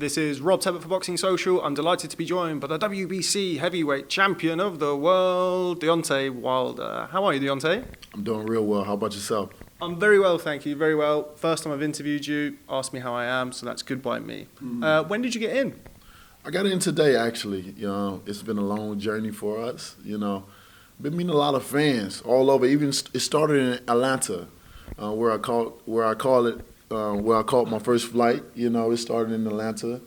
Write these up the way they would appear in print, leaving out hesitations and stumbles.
This is Rob Tebbutt for Boxing Social. I'm delighted to be joined by the WBC heavyweight champion of the world, Deontay Wilder. How are you, Deontay? I'm doing real well. How about yourself? I'm very well, thank you. Very well. First time I've interviewed you. Asked me how I am, so that's good by me. When did you get in? I got in today, actually. It's been a long journey for us. Been meeting a lot of fans all over. Even it started in Atlanta, where I caught my first flight. It started in Atlanta.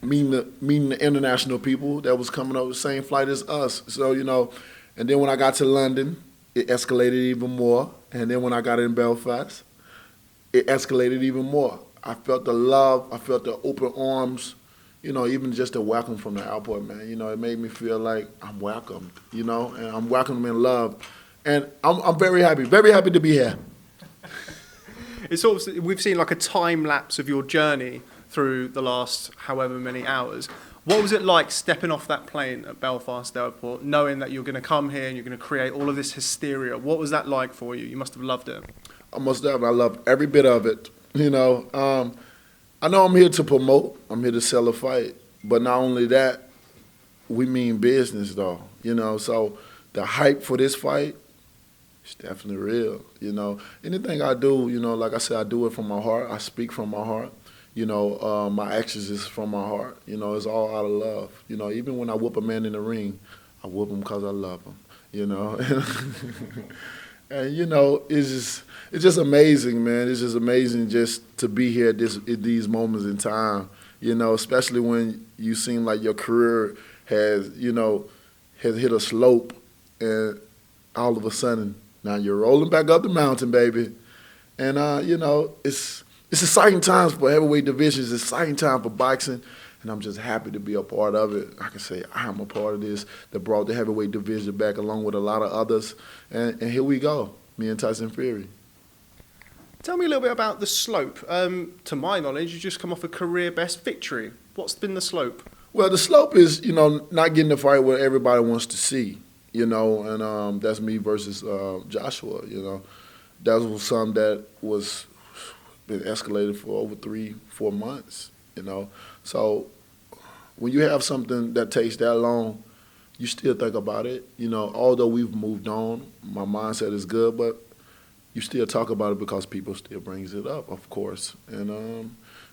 Meeting the international people that was coming up the same flight as us. So, and then when I got to London, it escalated even more. And then when I got in Belfast, it escalated even more. I felt the love. I felt the open arms. Even just the welcome from the airport, man. It made me feel like I'm welcomed, and I'm welcomed in love. And I'm very happy to be here. It's sort of, we've seen like a time lapse of your journey through the last however many hours. What was it like stepping off that plane at Belfast Airport, knowing that you're going to come here and you're going to create all of this hysteria? What was that like for you? You must have loved it. I must have. I loved every bit of it. I know I'm here to promote. I'm here to sell a fight. But not only that, we mean business, though. So the hype for this fight is definitely real. Anything I do, like I said, I do it from my heart. I speak from my heart. My actions is from my heart. It's all out of love. Even when I whoop a man in the ring, I whoop him because I love him. And it's just amazing, man. It's just amazing just to be here at these moments in time. Especially when you seem like your career has hit a slope, and all of a sudden now you're rolling back up the mountain, baby. And it's exciting times for heavyweight divisions. It's exciting time for boxing. And I'm just happy to be a part of it. I can say I'm a part of this that brought the heavyweight division back along with a lot of others. And here we go, me and Tyson Fury. Tell me a little bit about the slope. To my knowledge, you just come off a career-best victory. What's been the slope? Well, the slope is, not getting the fight where everybody wants to see, and that's me versus Joshua, That was something that was been escalated for over 3-4 months, So when you have something that takes that long, you still think about it. Although we've moved on, my mindset is good, but you still talk about it because people still brings it up, of course. And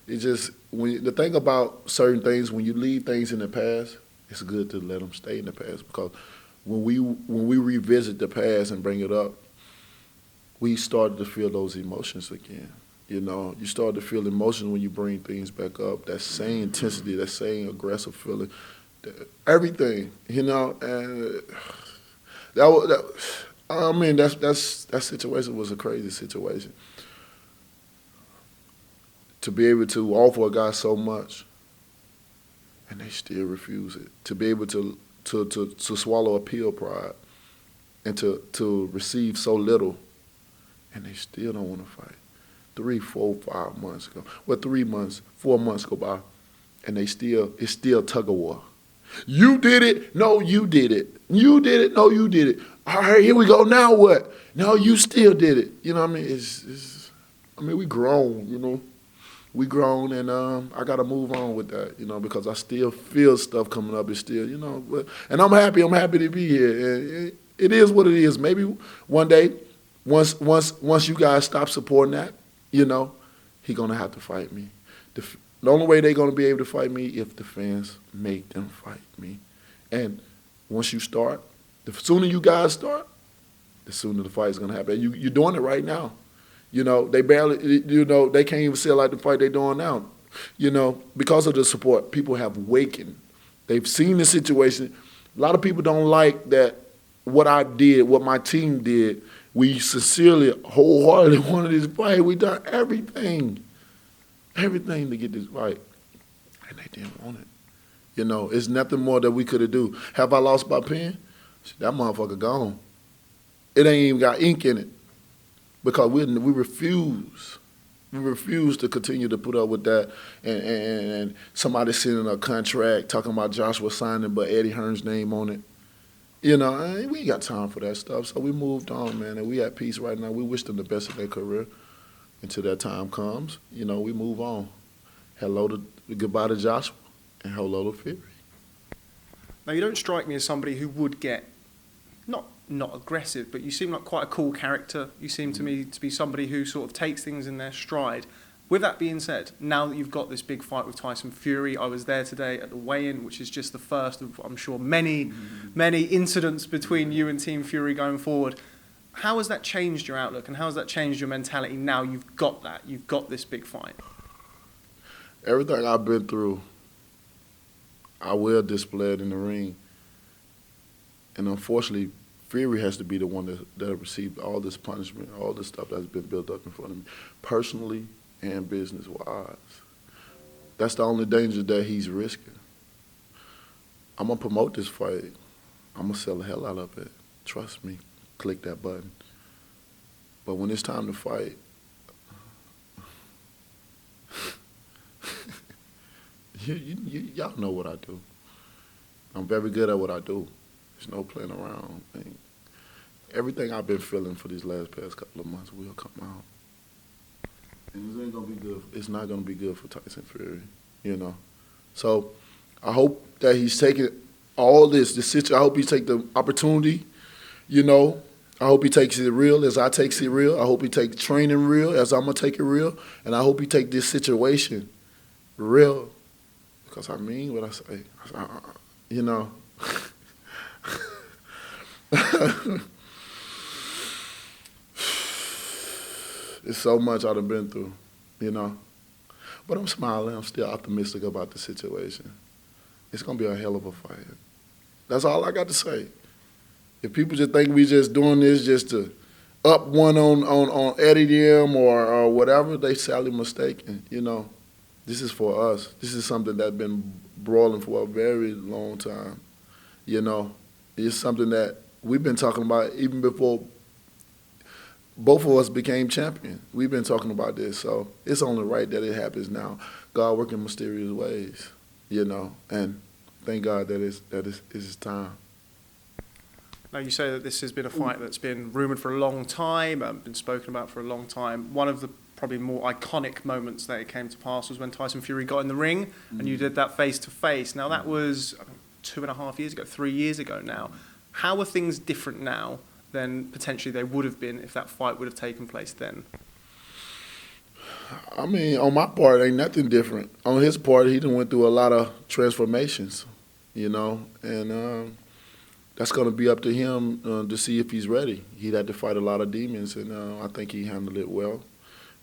the thing about certain things, when you leave things in the past, it's good to let them stay in the past, because when we revisit the past and bring it up, we start to feel those emotions again. You start to feel emotions when you bring things back up, that same intensity, that same aggressive feeling, everything, and that situation was a crazy situation. To be able to offer a guy so much, and they still refuse it. To be able to swallow a pill pride, and to receive so little, and they still don't want to fight. 3, 4, 5 months ago. 3 months, 4 months go by, and it's still tug of war. You did it. No, you did it. You did it. No, you did it. All right, here we go. Now what? No, you still did it. We grown, We grown, and I got to move on with that, because I still feel stuff coming up. It's still, and I'm happy. I'm happy to be here. And it is what it is. Maybe one day, once you guys stop supporting that, he's going to have to fight me. The only way they're going to be able to fight me if the fans make them fight me. And once you start, the sooner you guys start, the sooner the fight is going to happen. You're doing it right now. They barely, they can't even sell out the fight they're doing now. Because of the support, people have awakened. They've seen the situation. A lot of people don't like that what I did, what my team did. We sincerely, wholeheartedly wanted this fight. We done everything to get this fight, and they didn't want it. It's nothing more that we could have do. Have I lost my pen? That motherfucker gone. It ain't even got ink in it, because we refuse. We refuse to continue to put up with that, and somebody sending a contract talking about Joshua signing but Eddie Hearn's name on it. We ain't got time for that stuff. So we moved on, man, and we at peace right now. We wish them the best in their career until that time comes. We move on. Goodbye to Joshua, and hello to Fury. Now, you don't strike me as somebody who would get, not aggressive, but you seem like quite a cool character. You seem to me to be somebody who sort of takes things in their stride. With that being said, now that you've got this big fight with Tyson Fury, I was there today at the weigh-in, which is just the first of, I'm sure, many incidents between you and Team Fury going forward. How has that changed your outlook, and how has that changed your mentality now you've got that? You've got this big fight. Everything I've been through, I will display it in the ring. And unfortunately, Fury has to be the one that received all this punishment, all this stuff that's been built up in front of me, personally and business-wise. That's the only danger that he's risking. I'm going to promote this fight. I'm going to sell the hell out of it. Trust me. Click that button. But when it's time to fight, y'all know what I do. I'm very good at what I do. There's no playing around. Everything I've been feeling for these past couple of months will come out. And this ain't gonna be good. It's not gonna be good for Tyson Fury, you know. So I hope that he's taking all this situation. I hope he take the opportunity, you know. I hope he takes it real as I take it real. I hope he takes training real as I'm gonna take it real. And I hope he take this situation real, because I mean what I say. You know. It's so much I've been through, you know. But I'm smiling. I'm still optimistic about the situation. It's going to be a hell of a fight. That's all I got to say. If people just think we just doing this just to up one on Eddie them or whatever, they sadly mistaken, you know. This is for us. This is something that's been brawling for a very long time, you know. It's something that we've been talking about even before both of us became champion. We've been talking about this, so it's only right that it happens now. God working in mysterious ways, you know, and thank God that it's time. Now, you say that this has been a fight that's been rumoured for a long time, been spoken about for a long time. One of the probably more iconic moments that it came to pass was when Tyson Fury got in the ring and you did that face-to-face. Now, that was 2.5 years ago, 3 years ago now. How are things different now than potentially they would have been if that fight would have taken place then? I mean, on my part, ain't nothing different. On his part, he done went through a lot of transformations, you know, and that's going to be up to him to see if he's ready. He'd had to fight a lot of demons, and I think he handled it well.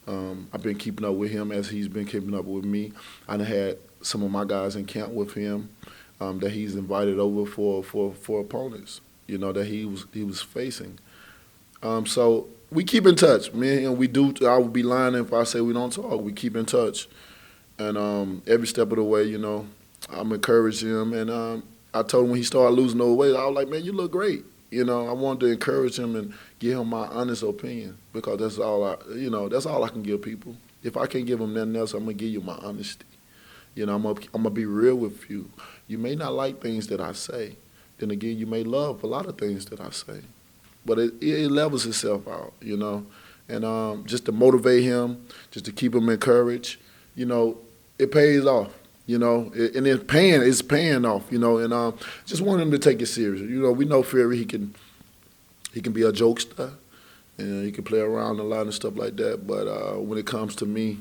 I've been keeping up with him as he's been keeping up with me. I done had some of my guys in camp with him that he's invited over for opponents, you know, that he was facing. So we keep in touch. Me and him, we do. I would be lying if I say we don't talk. We keep in touch. And every step of the way, you know, I'm encouraging him. And I told him when he started losing no weight, I was like, man, you look great. You know, I wanted to encourage him and give him my honest opinion, because that's all I can give people. If I can't give them nothing else, I'm going to give you my honesty. You know, I'm gonna be real with you. You may not like things that I say. Then again, you may love a lot of things that I say. But it levels itself out, you know. And just to motivate him, just to keep him encouraged, you know, it pays off, you know. And it's paying off, you know. And just want him to take it serious. You know, we know Fury, he can be a jokester, and he can play around a lot and stuff like that. But when it comes to me,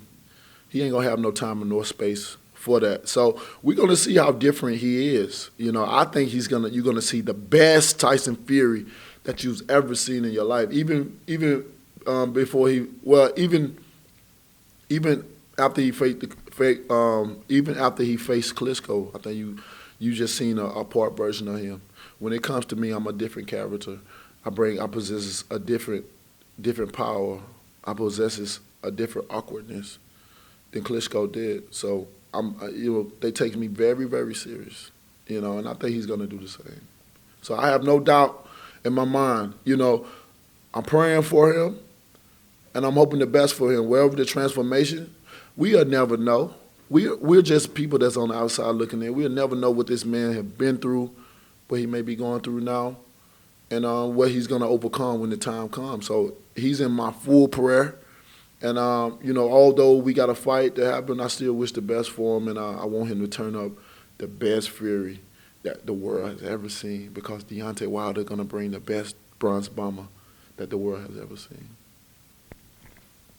he ain't gonna have no time nor space for that. So we're gonna see how different he is. You know, I think you're gonna see the best Tyson Fury that you've ever seen in your life. Even before even after he faced even after he faced Klitschko, I think you just seen a part version of him. When it comes to me, I'm a different character. I possess a different power. I possess a different awkwardness than Klitschko did. So they take me very, very serious, you know, and I think he's gonna do the same. So I have no doubt in my mind, you know, I'm praying for him, and I'm hoping the best for him. Wherever the transformation, we'll never know. We're just people that's on the outside looking in. We'll never know what this man has been through, what he may be going through now, and what he's gonna overcome when the time comes. So he's in my full prayer. And, although we got a fight that happened, I still wish the best for him, and I want him to turn up the best Fury that the world has ever seen, because Deontay Wilder is going to bring the best bronze bomber that the world has ever seen.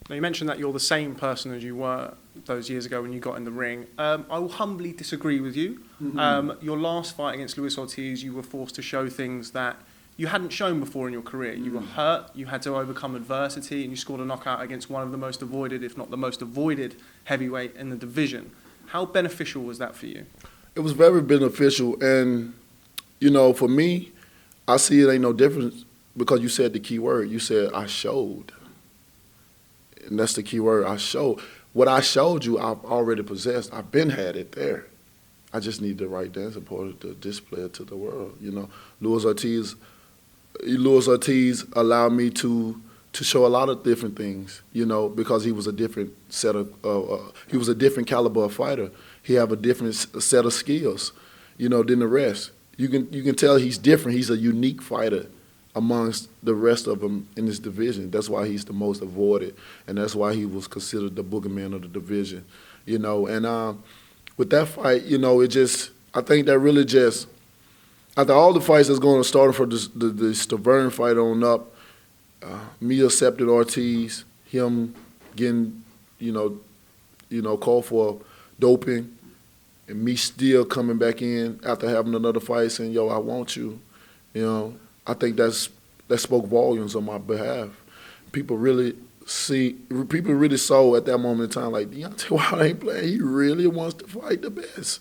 Now, you mentioned that you're the same person as you were those years ago when you got in the ring. I will humbly disagree with you. Mm-hmm. Your last fight against Luis Ortiz, you were forced to show things that you hadn't shown before in your career. You were hurt, you had to overcome adversity, and you scored a knockout against one of the most avoided, if not the most avoided, heavyweight in the division. How beneficial was that for you? It was very beneficial, and, for me, I see it ain't no difference, because you said the key word. You said, I showed. And that's the key word, I showed. What I showed you, I've already possessed. I've been had it there. I just need the right dancing partner to display it to the world. Luis Ortiz allowed me to show a lot of different things, because he was a different set of, he was a different caliber of fighter. He have a different set of skills, than the rest. You can tell he's different. He's a unique fighter amongst the rest of them in this division. That's why he's the most avoided, and that's why he was considered the boogeyman of the division, And with that fight, I think that really just, after all the fights that's going to start for the Stavern fight on up, me accepting Ortiz, him getting, called for doping, and me still coming back in after having another fight saying, yo, I want you, I think that spoke volumes on my behalf. People really saw at that moment in time, like, Deontay Wilder ain't playing. He really wants to fight the best.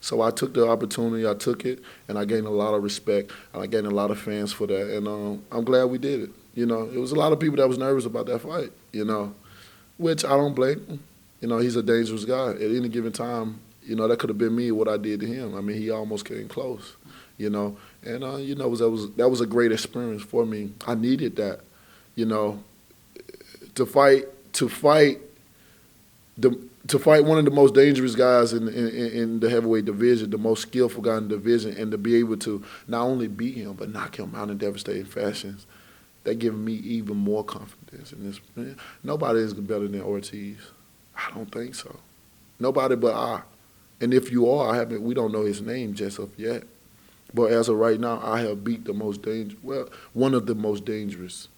So I took the opportunity, I took it, and I gained a lot of respect, and I gained a lot of fans for that, and I'm glad we did it. It was a lot of people that was nervous about that fight, which I don't blame him. He's a dangerous guy. At any given time, that could have been me, what I did to him. I mean, he almost came close, and that was a great experience for me. I needed that, to fight one of the most dangerous guys in the heavyweight division, the most skillful guy in the division, and to be able to not only beat him but knock him out in devastating fashions, that gave me even more confidence in this. Man, nobody is better than Ortiz. I don't think so. Nobody but I. And if you are, we don't know his name just of yet. But as of right now, I have beat one of the most dangerous,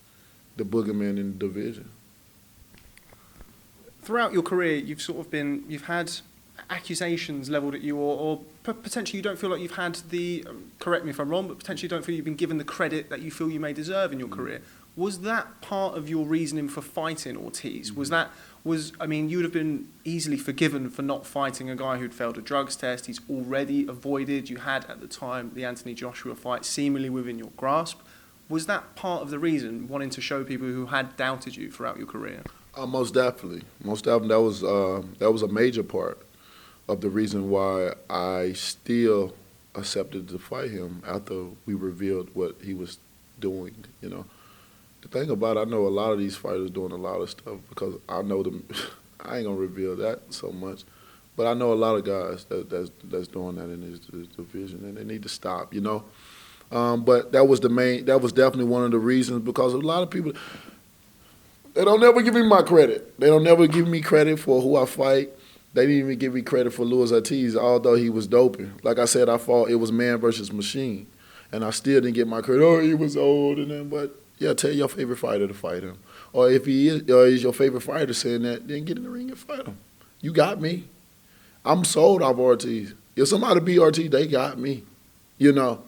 the boogeyman in the division. Throughout your career, you've had accusations leveled at you, or potentially you don't feel like you've had correct me if I'm wrong, but potentially you don't feel you've been given the credit that you feel you may deserve in your career. Was that part of your reasoning for fighting Ortiz? You would have been easily forgiven for not fighting a guy who'd failed a drugs test. He's already avoided. You had, at the time, the Anthony Joshua fight seemingly within your grasp. Was that part of the reason, wanting to show people who had doubted you throughout your career? Most definitely. That was a major part of the reason why I still accepted to fight him after we revealed what he was doing, The thing about it, I know a lot of these fighters doing a lot of stuff because I know them. I ain't gonna reveal that so much, but I know a lot of guys that's doing that in this division, and they need to stop, But that was definitely one of the reasons, because a lot of people, they don't never give me my credit. They don't never give me credit for who I fight. They didn't even give me credit for Luis Ortiz, although he was doping. Like I said, I fought, it was man versus machine, and I still didn't get my credit. Oh, he was old and then, but yeah, tell your favorite fighter to fight him. Or if he is your favorite fighter saying that, then get in the ring and fight him. You got me. I'm sold off Ortiz. If somebody beat Ortiz, they got me. I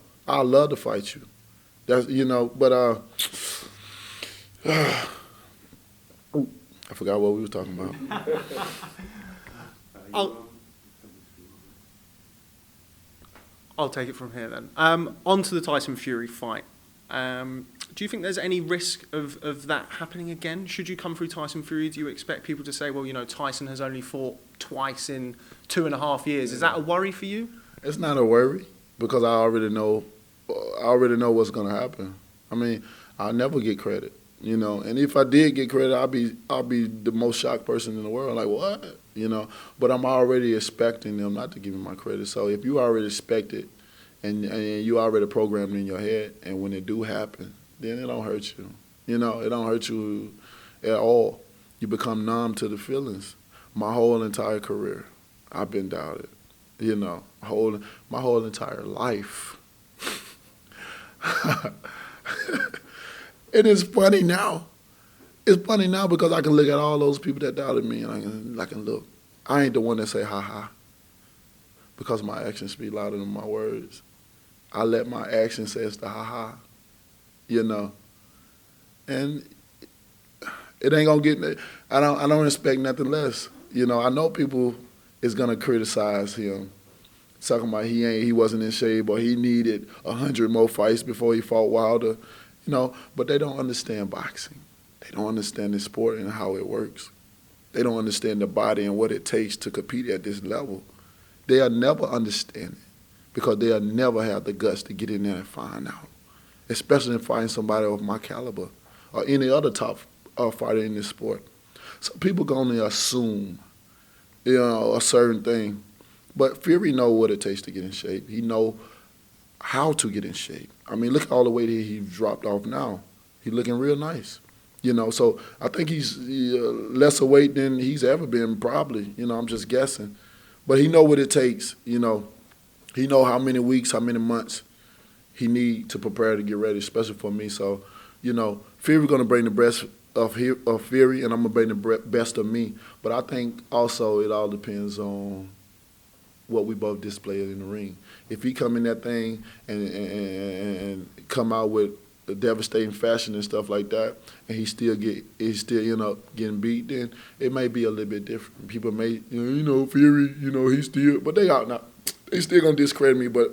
love to fight you. That's but I forgot what we were talking about. I'll take it from here then. On to the Tyson Fury fight. Do you think there's any risk of that happening again? Should you come through Tyson Fury, do you expect people to say, well, Tyson has only fought twice in 2.5 years. Is that a worry for you? It's not a worry, because I already know what's going to happen. I mean, I'll never get credit, And if I did get credit, I'll be the most shocked person in the world. Like, what? But I'm already expecting them not to give me my credit. So if you already expect it, and you already programmed in your head, and when it do happen, then it don't hurt you. It don't hurt you at all. You become numb to the feelings. My whole entire career, I've been doubted. You know, my whole entire life. It is funny now. It's funny now because I can look at all those people that doubted me, and I can look. I ain't the one that say ha ha, because my actions speak louder than my words. I let my action say it's the ha ha, you know. And it ain't gonna get. I don't expect nothing less. You know, I know people is gonna criticize him, talking about he wasn't in shape or he needed 100 more fights before he fought Wilder, you know. But they don't understand boxing. They don't understand the sport and how it works. They don't understand the body and what it takes to compete at this level. They'll never understand it because they'll never have the guts to get in there and find out, especially in fighting somebody of my caliber or any other top fighter in this sport. So people gonna assume, you know, a certain thing. But Fury know what it takes to get in shape. He know how to get in shape. I mean, look at all the weight he dropped off now. He's looking real nice. You know, so I think he's lesser weight than he's ever been, probably. You know, I'm just guessing. But he know what it takes, you know. He know how many weeks, how many months he need to prepare to get ready, especially for me. So, you know, Fury going to bring the best of Fury, and I'm going to bring the best of me. But I think also it all depends on what we both display in the ring. If he come in that thing and come out with a devastating fashion and stuff like that, and he still end up getting beat, then it may be a little bit different. People may, you know, Fury, you know, he's still, but they out now. They still gonna discredit me, but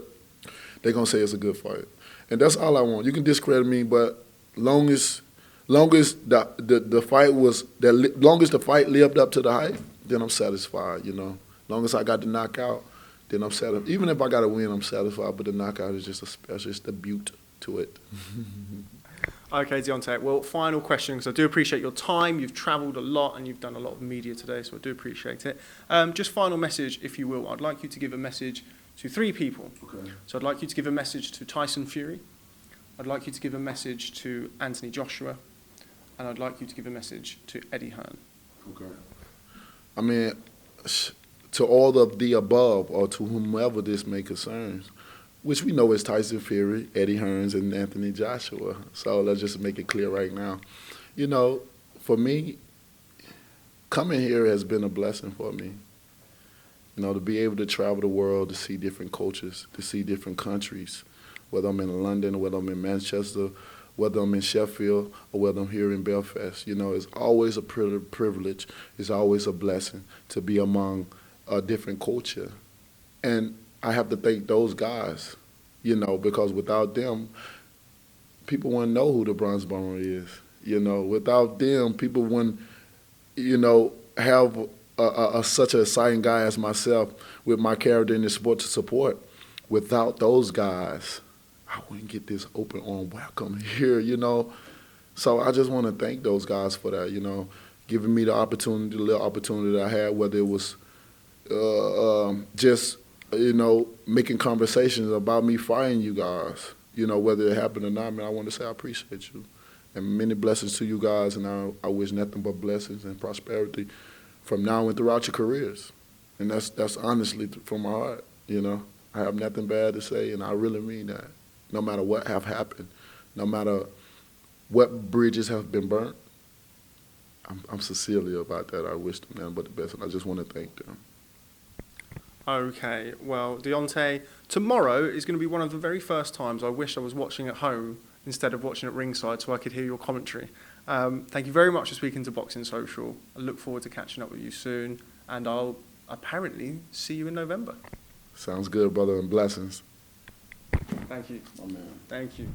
they gonna say it's a good fight, and that's all I want. You can discredit me, but longest the fight lived up to the hype, then I'm satisfied. You know, long as I got the knockout, then I'm satisfied. Even if I got to win, I'm satisfied. But the knockout is just a special. It's the beauty to it. Okay, Deontay. Well, final question, because I do appreciate your time. You've travelled a lot and you've done a lot of media today, so I do appreciate it. Just final message, if you will. I'd like you to give a message to 3 people. Okay. So I'd like you to give a message to Tyson Fury. I'd like you to give a message to Anthony Joshua. And I'd like you to give a message to Eddie Hearn. Okay. I mean, to all of the above, or to whomever this may concern, which we know is Tyson Fury, Eddie Hearn, and Anthony Joshua. So let's just make it clear right now. You know, for me, coming here has been a blessing for me. You know, to be able to travel the world, to see different cultures, to see different countries, whether I'm in London, whether I'm in Manchester, whether I'm in Sheffield, or whether I'm here in Belfast. You know, it's always a privilege. It's always a blessing to be among a different culture. And I have to thank those guys, you know, because without them, people wouldn't know who the Bronze Bomber is. You know, without them, people wouldn't, you know, have such an exciting guy as myself with my character in the sport to support. Without those guys, I wouldn't get this open arm welcome here, you know. So I just want to thank those guys for that, you know, giving me the opportunity, the little opportunity that I had, whether it was just, you know, making conversations about me fighting you guys, you know, whether it happened or not. Man, I want to say I appreciate you. And many blessings to you guys, and I wish nothing but blessings and prosperity from now and throughout your careers. And that's honestly from my heart, you know. I have nothing bad to say, and I really mean that. No matter what have happened, no matter what bridges have been burnt, I'm sincerely about that. I wish them nothing but the best, and I just want to thank them. Okay, well, Deontay, tomorrow is going to be one of the very first times I wish I was watching at home instead of watching at ringside so I could hear your commentary. Thank you very much for speaking to Boxing Social. I look forward to catching up with you soon, and I'll apparently see you in November. Sounds good, brother, and blessings. Thank you. My man. Thank you.